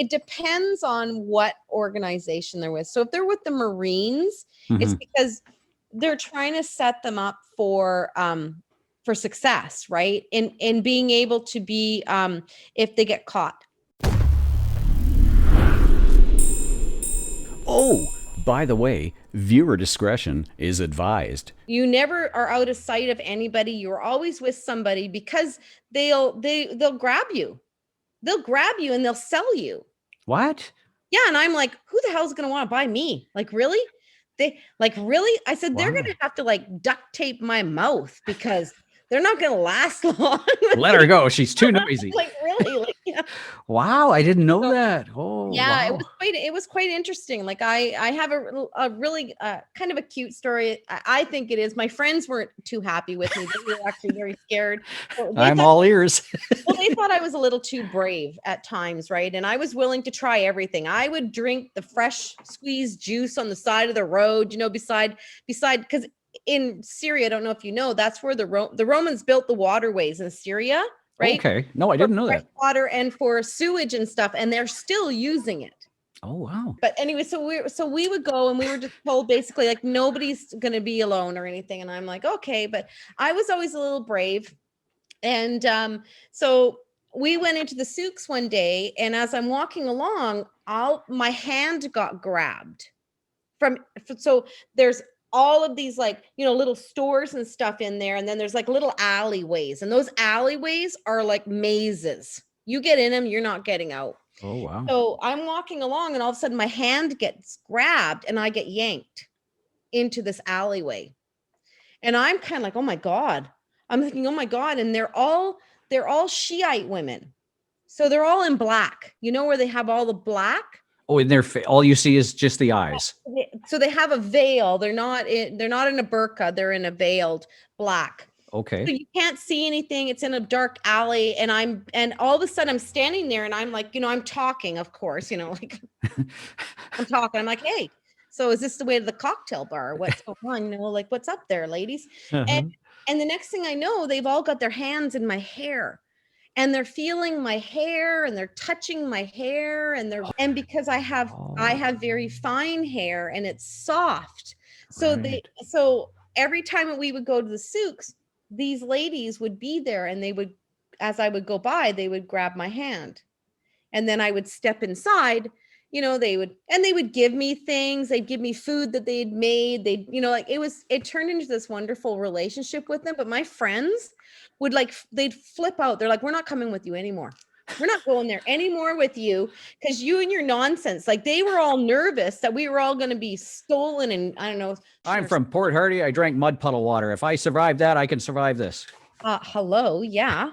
it depends on what organization they're with. So if they're with the Marines, it's Mhm. because they're trying to set them up for success, right? In being able to be if they get caught. Oh, by the way, viewer discretion is advised. You never are out of sight of anybody. You're always with somebody because they'll grab you. They'll grab you and they'll sell you. What? Yeah, and I'm like, who the hell is going to want to buy me? Like, really? Really? I said, they're going Wow. to have to like duct tape my mouth because they're not going to last long. Let her go. She's too noisy. Like, really? Like, yeah. Wow, I didn't know So, that. Oh, yeah, wow. it was quite interesting. Like I have a really kind of a cute story. I think it is. My friends weren't too happy with me. They were actually very scared. So they I'm thought all ears. Well, they thought I was a little too brave at times, right? And I was willing to try everything. I would drink the fresh squeezed juice on the side of the road, beside because in Syria, I don't know if you know, that's where the Romans built the waterways in Syria, right? Okay. No, I For didn't know fresh that. water and for sewage and stuff, and they're still using it. Oh, wow. But anyway, so we would go and we were just told basically like nobody's going to be alone or anything, and I'm like, okay, but I was always a little brave. And so we went into the souks one day, and as I'm walking along, my hand got grabbed so there's all of these like little stores and stuff in there, and then there's like little alleyways, and those alleyways are like mazes. You get in them, you're not getting out. Oh, wow. So I'm walking along, and all of a sudden my hand gets grabbed, and I get yanked into this alleyway. And I'm kind of like, oh my God. I'm thinking, oh my God. And they're all Shiite women. So they're all in black, where they have all the black. Oh, in their all you see is just the eyes. So they have a veil. They're not in a burqa. They're in a veiled black. Okay. So you can't see anything. It's in a dark alley. And all of a sudden I'm standing there, and I'm like, I'm talking, of course, like I'm talking. I'm like, hey, so is this the way to the cocktail bar? What's going on? Like, what's up there, ladies? And Uh-huh. and the next thing I know, they've all got their hands in my hair, and they're feeling my hair, and they're touching my hair, and because I have very fine hair and it's soft. So Right. so every time we would go to the souks, these ladies would be there, and they would, as I would go by, they would grab my hand. And then I would step inside, they would give me things. They'd give me food that they'd made. Like it turned into this wonderful relationship with them. But my friends they'd flip out. They're like, we're not coming with you anymore. We're not going there anymore with you because you and your nonsense. Like they were all nervous that we were all going to be stolen. And I don't know. I'm from Port Hardy. I drank mud puddle water. If I survive that, I can survive this. Hello. Yeah.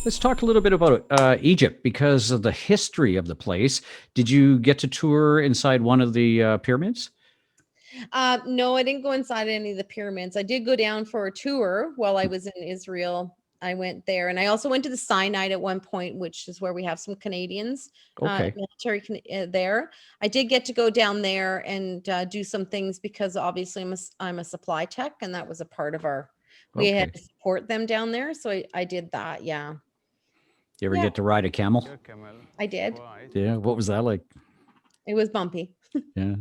Let's talk a little bit about Egypt because of the history of the place. Did you get to tour inside one of the pyramids? No, I didn't go inside any of the pyramids. I did go down for a tour while I was in Israel. I went there, and I also went to the Sinai at one point, which is where we have some Canadians, Okay. military there. I did get to go down there and do some things because obviously I'm a supply tech, and that was a part of we Okay. had to support them down there. So I did that. Yeah. You ever Yeah, get to ride a camel? I did. Yeah. What was that like? It was bumpy. Yeah.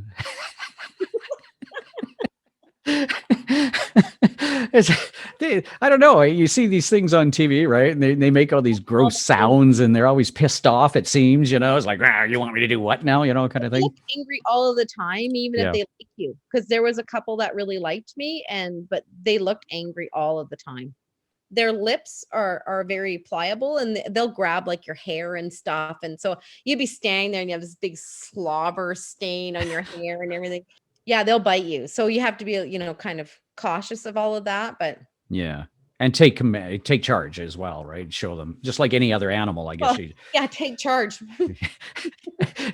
I don't know. You see these things on TV, right? And they make all these gross sounds, and they're always pissed off, it seems. It's like, you want me to do what now? Kind of They thing. look angry all of the time, even if Yeah. they like you. Because there was a couple that really liked me, but they looked angry all of the time. Their lips are very pliable, and they'll grab like your hair and stuff. And so you'd be standing there, and you have this big slobber stain on your hair and everything. Yeah, they'll bite you. So you have to be, kind of cautious of all of that. But Yeah. And take charge as well, right? Show them just like any other animal, I guess. well, yeah, take charge.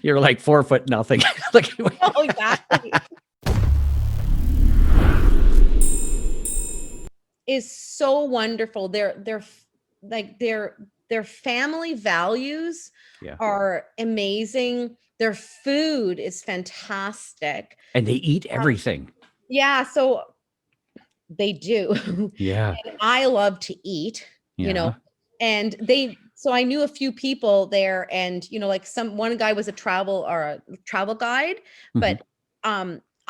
You're like 4 foot nothing. Like, Oh, exactly. Is so wonderful. Their family values yeah. are amazing. Their food is fantastic. And they eat everything. Yeah, so they do. Yeah. And I love to eat, Yeah. And so I knew a few people there, and like one guy was a travel guide, Mhm. but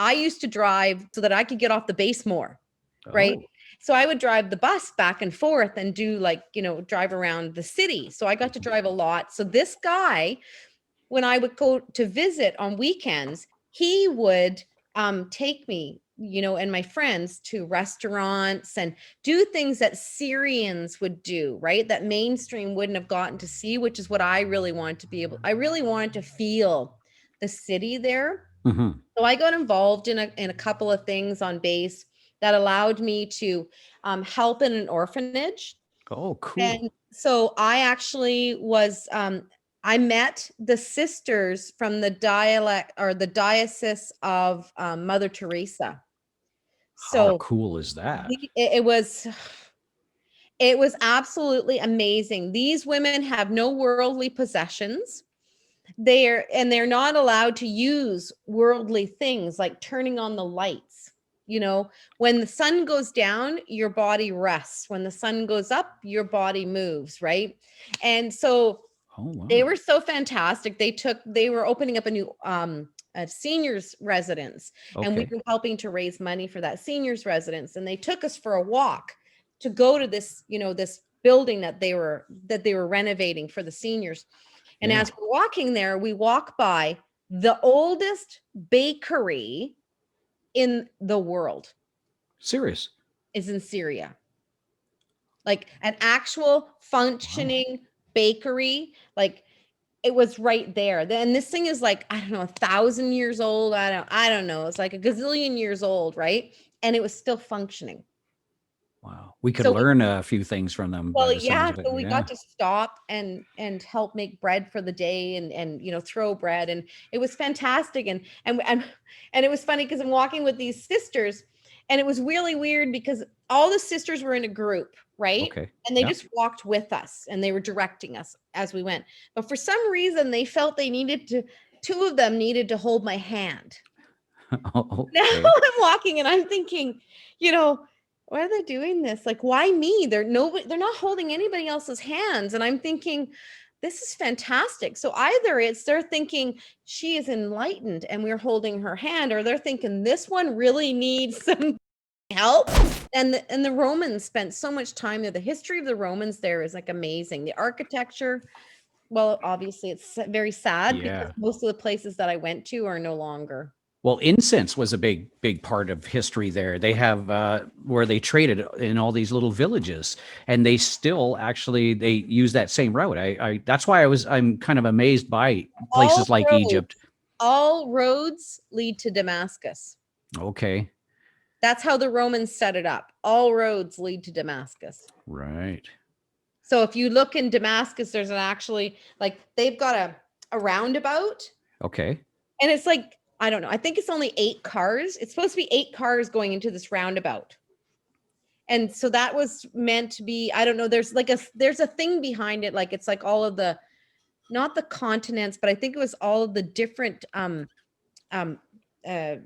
I used to drive so that I could get off the base more, right? Oh. So I would drive the bus back and forth and do drive around the city. So I got to Mhm. drive a lot. So this guy, when I would go to visit on weekends, he would take me, and my friends to restaurants and do things that Syrians would do, right? That mainstream wouldn't have gotten to see, which is what I really wanted to be able. I really wanted to feel the city there. Mhm. So I got involved in a couple of things on base that allowed me to help in an orphanage. Oh, cool. And so I actually I met the sisters from the dialect or the diocese of Mother Teresa. How So cool is that? it was absolutely amazing. These women have no worldly possessions. They're not allowed to use worldly things like turning on the lights. When the sun goes down, your body rests. When the sun goes up, your body moves, right? And so Oh, they wow. were so fantastic. They were opening up a seniors residence, and we Okay. were helping to raise money for that seniors residence. And they took us for a walk to go to this building that they were renovating for the seniors. And Yeah. as we're walking there, we walk by the oldest bakery in the world Serious. is in Syria. Like an actual Wow. functioning bakery, like it was right there. And this thing is like, I don't know, 1,000 years old. I don't know. It's like a gazillion years old, right? And it was still functioning. Wow. We could So learn a few things from them by well, the sounds yeah, of it. so we Yeah. got to stop and help make bread for the day and throw bread, and it was fantastic. And it was funny because I'm walking with these sisters, and it was really weird because all the sisters were in a group, right? Okay. And they Yeah. just walked with us and they were directing us as we went. But for some reason they felt they needed to two of them needed to hold my hand. Now Okay. I'm walking and I'm thinking, you know, why are they doing this? Like, why me? They're not holding anybody else's hands. And I'm thinking, this is fantastic. So either they're thinking she is enlightened and we're holding her hand, or they're thinking this one really needs some help. And the Romans spent so much time there. The history of the Romans there is like amazing. The architecture, well, obviously it's very sad because Yeah. most of the places that I went to are no longer. Well, incense was a big part of history there. They have where they traded in all these little villages, and they still actually they use that same route. That's why I'm kind of amazed by places All like Egypt. roads, all roads lead to Damascus. Okay. That's how the Romans set it up. All roads lead to Damascus. Right. So if you look in Damascus, there's actually like they've got a roundabout, Okay. and it's like, I don't know, I think it's only 8 cars. It's supposed to be 8 cars going into this roundabout. And so that was meant to be, I don't know, there's a thing behind it, like it's like all of the, not the continents, but I think it was all of the different um uh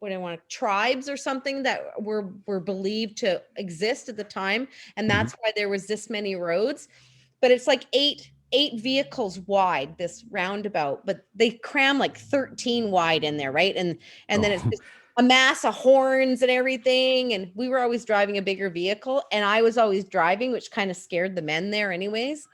what I want tribes or something that were believed to exist at the time, and Mhm. that's why there was this many roads. But it's like eight vehicles wide, this roundabout, but they cram like 13 wide in there, right? And then it's Oh. just a mass of horns and everything, and we were always driving a bigger vehicle, and I was always driving, which kind of scared the men there anyways.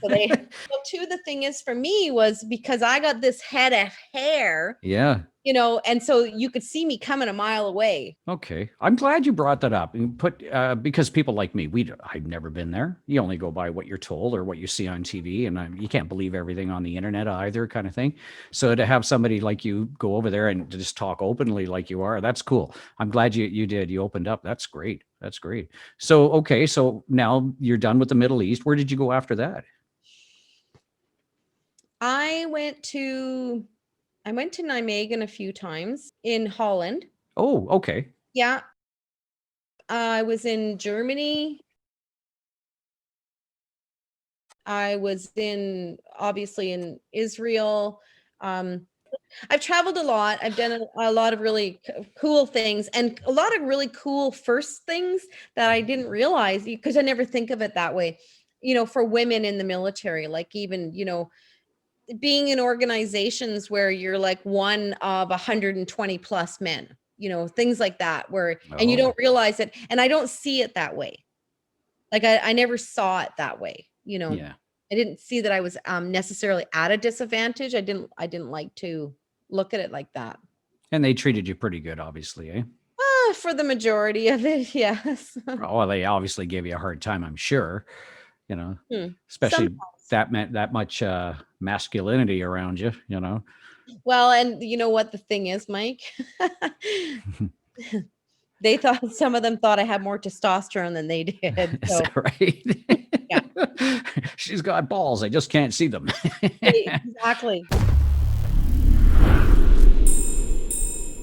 So the thing is for me was because I got this head of hair, Yeah. and so you could see me coming a mile away. Okay. I'm glad you brought that up and put because people like me, I've never been there. You only go by what you're told or what you see on TV, and you can't believe everything on the internet either, kind of thing. So to have somebody like you go over there and just talk openly like you are, that's cool. I'm glad you did. You opened up. That's great. That's great. So okay, so now you're done with the Middle East. Where did you go after that? I went to Nijmegen a few times in Holland. Oh, okay. Yeah, I was in Germany. I was obviously in Israel. Um, I've traveled a lot. I've done a lot of really cool things and a lot of really cool first things that I didn't realize because I never think of it that way. for women in the military, like even, being in organizations where you're like one of 120 plus men, things like that, and you Oh, don't realize it. And I don't see it that way. Like I never saw it that way. yeah. I didn't see that I was necessarily at a disadvantage. I didn't like to look at it like that. And they treated you pretty good, obviously, eh? For the majority of it, yes. Oh, well, they obviously gave you a hard time, I'm sure. You know, especially Sometimes. that meant that much masculinity around you. You know, Well, and you know what the thing is, Mike? They thought some of them thought I had more testosterone than they did. is So that right? yeah, She's got balls. I just can't see them. exactly.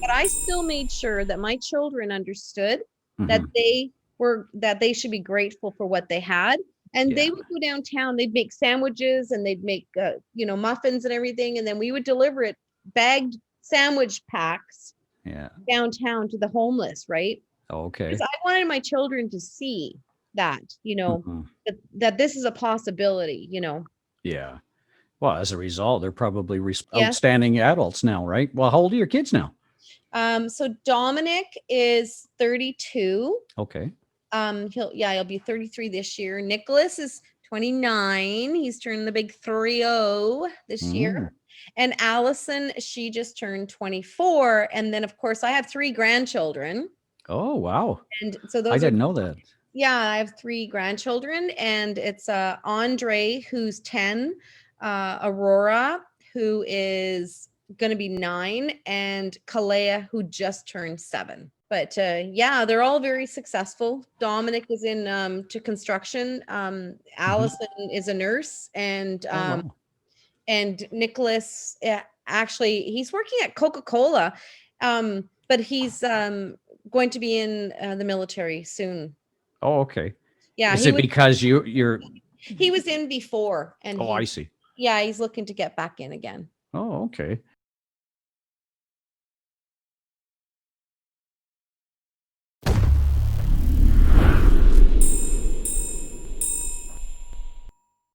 But I still made sure that my children understood that Mhm. they should be grateful for what they had. And Yeah, they would go downtown, they'd make sandwiches and they'd make muffins and everything, and then we would deliver it bagged sandwich packs yeah. downtown to the homeless, right? Okay. Because I wanted my children to see that, Mhm. that this is a possibility, Yeah. Well, as a result, they're probably Yes. outstanding adults now, right? Well, how old are your kids now? So Dominic is 32. Okay. He'll be 33 this year. Nicholas is 29. He's turning the big 30 this Mm. year. And Allison, she just turned 24. And then of course I have 3 grandchildren. Oh, wow. And so I those are, didn't know that. yeah, I have 3 grandchildren, and it's Andre, who's 10, Aurora, who is going to be 9, and Kalea, who just turned 7. But yeah, they're all very successful. Dominic is in to construction. Mhm. Allison is a nurse, and Oh, wow. Nicholas, actually, he's working at Coca-Cola, but he's going to be in the military soon. Oh, okay. Yeah, Is it because you're he was in before, and oh, I see. he's looking to get back in again. Oh, okay.